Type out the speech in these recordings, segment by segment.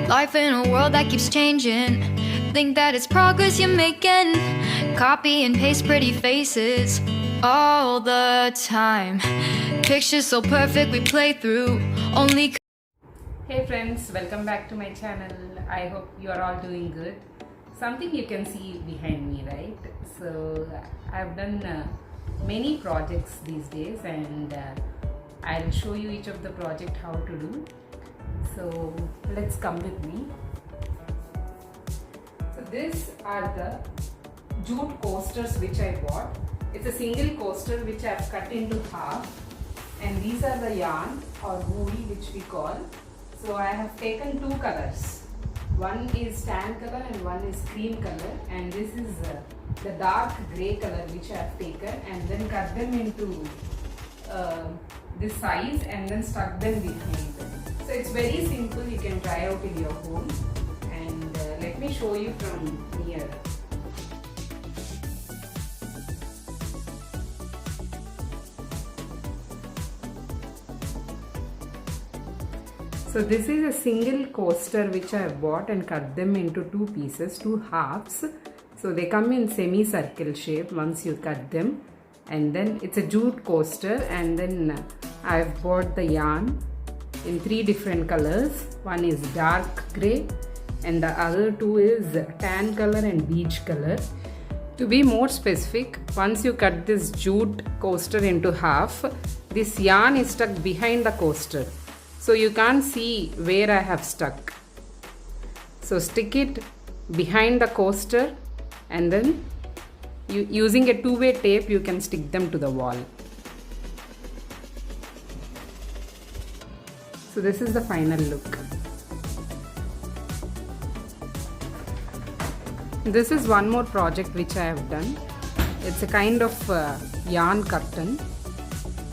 Life in a world that keeps changing. Think that it's progress you're making. Copy and paste pretty faces all the time. Pictures so perfect we play through only. Hey friends, welcome back to my channel. I hope you are all doing good. Something you can see behind me, right? So I've done many projects these days, and I'll show you each of the project how to do. So let's come with me. So these are the jute coasters which I bought. It's a single coaster which I've cut into half, and these are the yarn or wool which we call. So I have taken two colors. One is tan color and one is cream color, and this is the dark grey color which I have taken, and then cut them into this size and then stuck them behind them. So it's very simple, you can try out in your home, and let me show you from near. So this is a single coaster which I have bought and cut them into two pieces, two halves. So they come in semicircle shape once you cut them, and then it's a jute coaster, and then I have bought the yarn in three different colors. One is dark grey and the other two is tan color and beige color. To be more specific, once you cut this jute coaster into half, this yarn is stuck behind the coaster. So you can't see where I have stuck. So stick it behind the coaster, and then using a two-way tape you can stick them to the wall. So this is the final look. This is one more project which I have done. It's a kind of yarn curtain.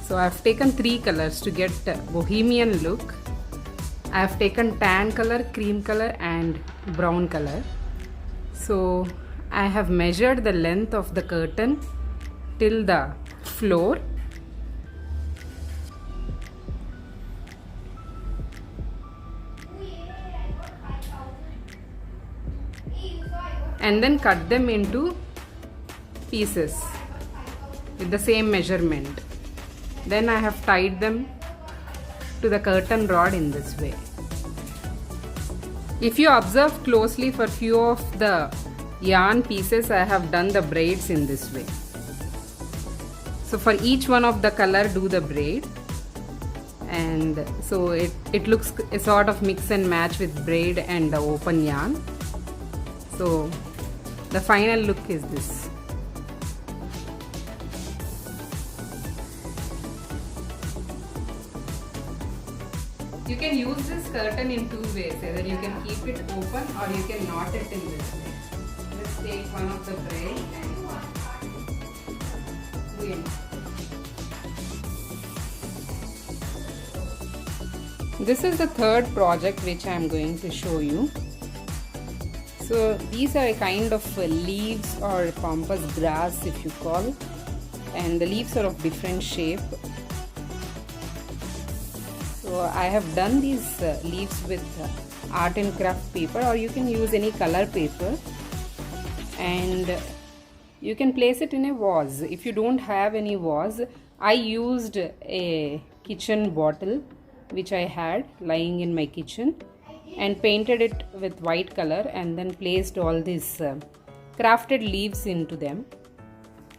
So I have taken three colors to get a bohemian look. I have taken tan color, cream color and brown color. So I have measured the length of the curtain till the floor. And then cut them into pieces with the same measurement. Then I have tied them to the curtain rod in this way. If you observe closely, for few of the yarn pieces I have done the braids in this way. So for each one of the color do the braid, and so it looks a sort of mix and match with braid and the open yarn. So the final look is this. You can use this curtain in two ways. Either you can keep it open or you can knot it in this way. Let's take one of the braid and do it. This is the third project which I am going to show you. So these are a kind of leaves or pampas grass if you call, and the leaves are of different shape. So I have done these leaves with art and craft paper, or you can use any color paper, and you can place it in a vase. If you don't have any vase, I used a kitchen bottle which I had lying in my kitchen and painted it with white color, and then placed all these crafted leaves into them.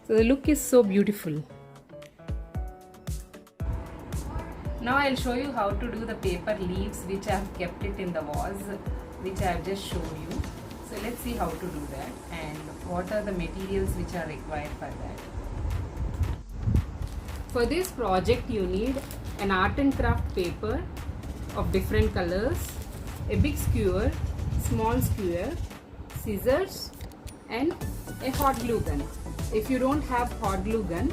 So the look is so beautiful. Now I'll show you how to do the paper leaves which I have kept it in the vase, which I have just showed you. So let's see how to do that and what are the materials which are required for that. For this project you need an art and craft paper of different colors, a big skewer, small skewer, scissors and a hot glue gun. If you don't have hot glue gun,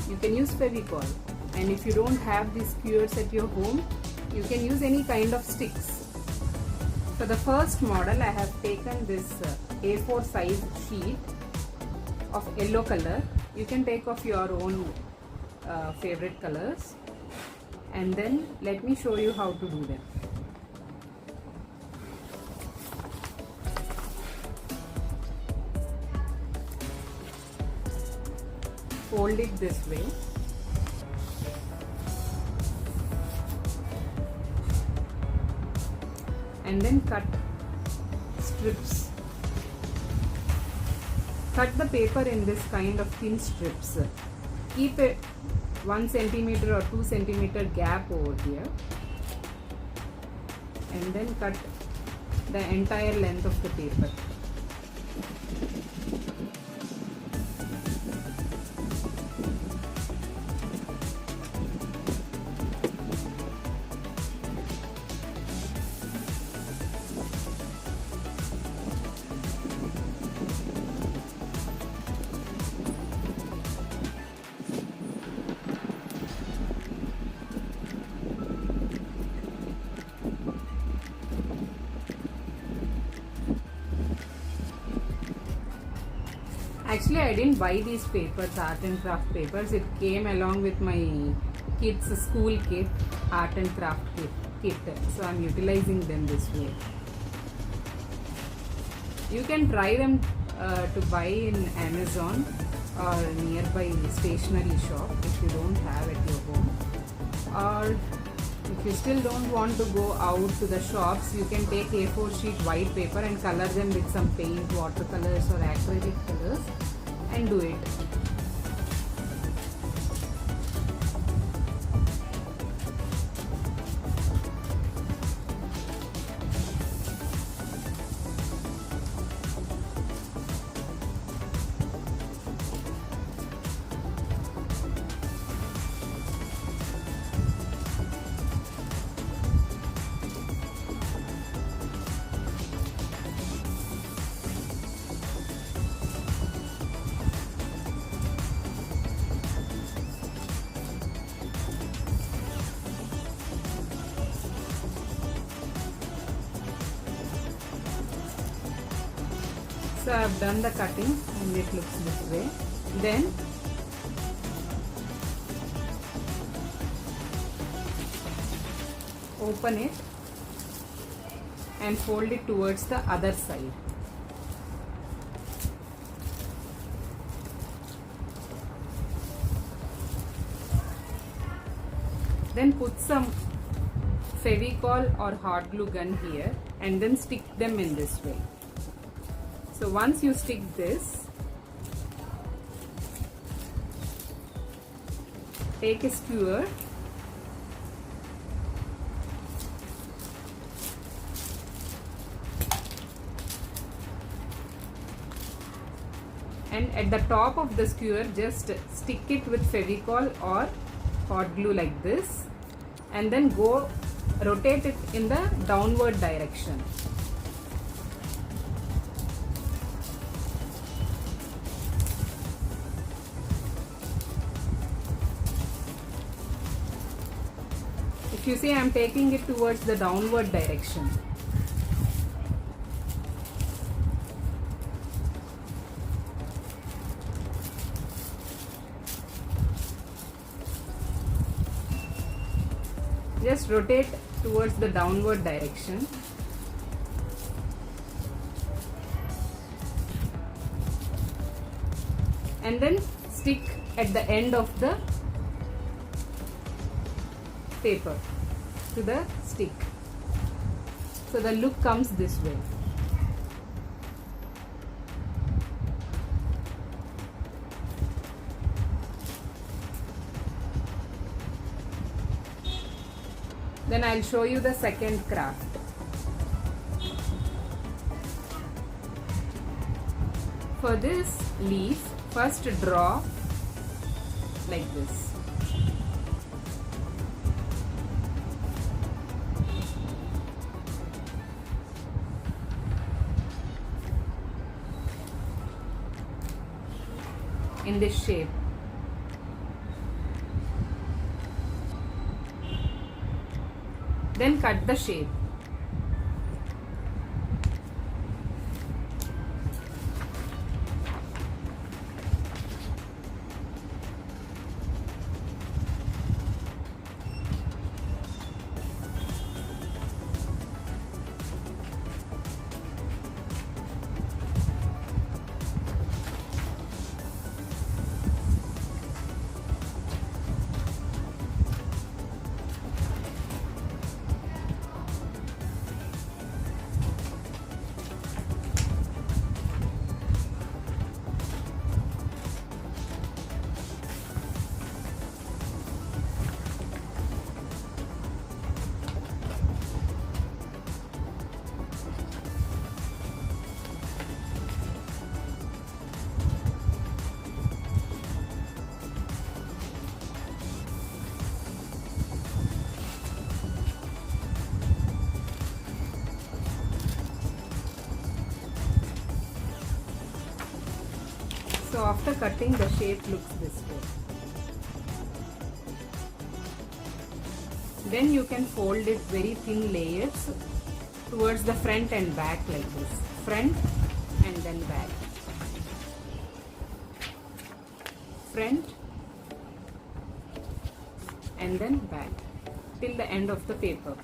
you can use Fevicol. And if you don't have these skewers at your home, you can use any kind of sticks. For the first model, I have taken this A4 size sheet of yellow color. You can take of your own favorite colors, and then let me show you how to do them. fold it this way. And then cut strips. Cut the paper in this kind of thin strips. Keep a 1 centimeter or 2 centimeter gap over here. And then cut the entire length of the paper. Actually, I didn't buy these papers, art and craft papers. It came along with my kids' school kit, art and craft kit. So I'm utilizing them this way. You can try them to buy in Amazon or nearby stationery shop if you don't have at your home. Or if you still don't want to go out to the shops, you can take A4 sheet white paper and color them with some paint, watercolors or acrylic colors and do it. So I have done the cutting and it looks this way. Then open it and fold it towards the other side. Then put some Fevicol or hot glue gun here and then stick them in this way. So once you stick this, take a skewer and at the top of the skewer just stick it with Fevicol or hot glue like this and then go rotate it in the downward direction. If you see, I am taking it towards the downward direction. Just rotate towards the downward direction. And then stick at the end of the paper to the stick. So the look comes this way. Then I'll show you the second craft. For this leaf, first draw like this. In this shape. Then cut the shape. So after cutting, the shape looks this way. Then you can fold it very thin layers towards the front and back like this. Front and then back. Front and then back till the end of the paper.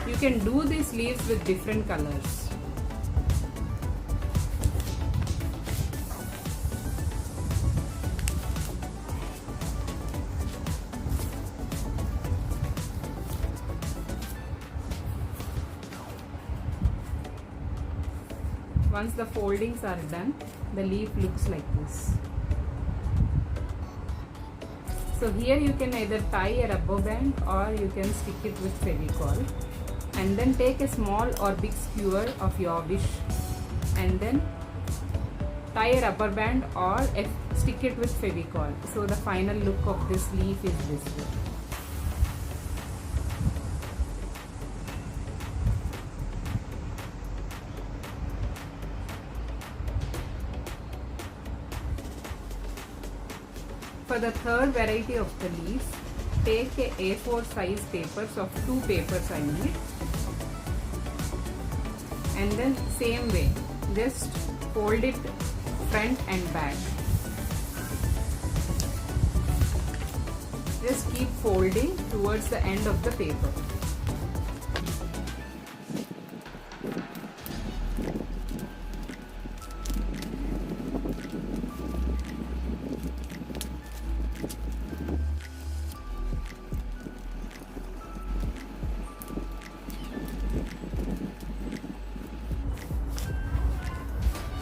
You can do these leaves with different colors. Once the foldings are done, the leaf looks like this. So here you can either tie a rubber band or you can stick it with Fevicol. And then take a small or big skewer of your wish and then tie a rubber band or stick it with Fevicol. So the final look of this leaf is this way. For the third variety of the leaves, take a A4 size papers of 2 papers I need. And then same way, just fold it front and back. Just keep folding towards the end of the paper.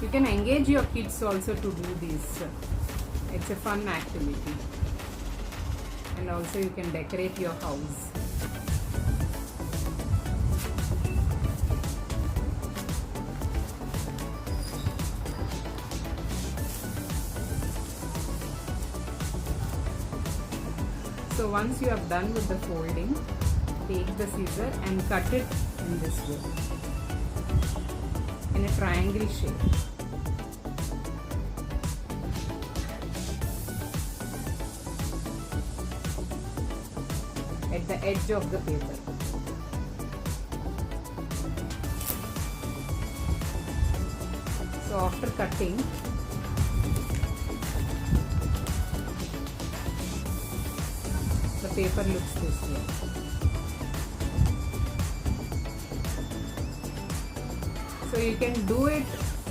You can engage your kids also to do this. It's a fun activity. And also you can decorate your house. So once you have done with the folding, take the scissor and cut it in this way, in a triangle shape. At the edge of the paper. So after cutting, the paper looks this way. So you can do it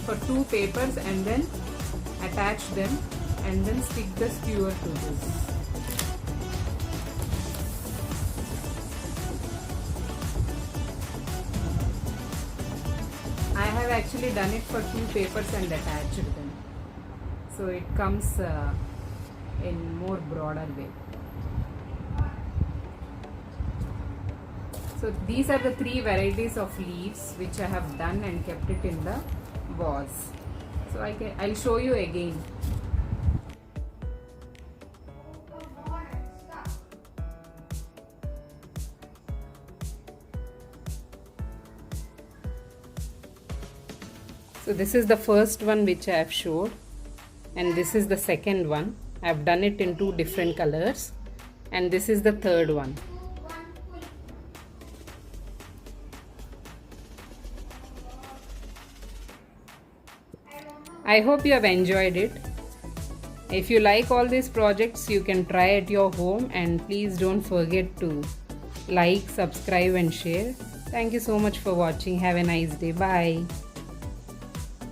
for 2 papers and then attach them and then stick the skewer to this. I have actually done it for 2 papers and attached them. So it comes in more broader way. So these are the 3 varieties of leaves which I have done and kept it in the vase. So I'll show you again. So this is the first one which I have showed, and this is the second one. I have done it in 2 different colors, and this is the third one. I hope you have enjoyed it. If you like all these projects, you can try at your home, and please don't forget to like, subscribe and share. Thank you so much for watching. Have a nice day. Bye.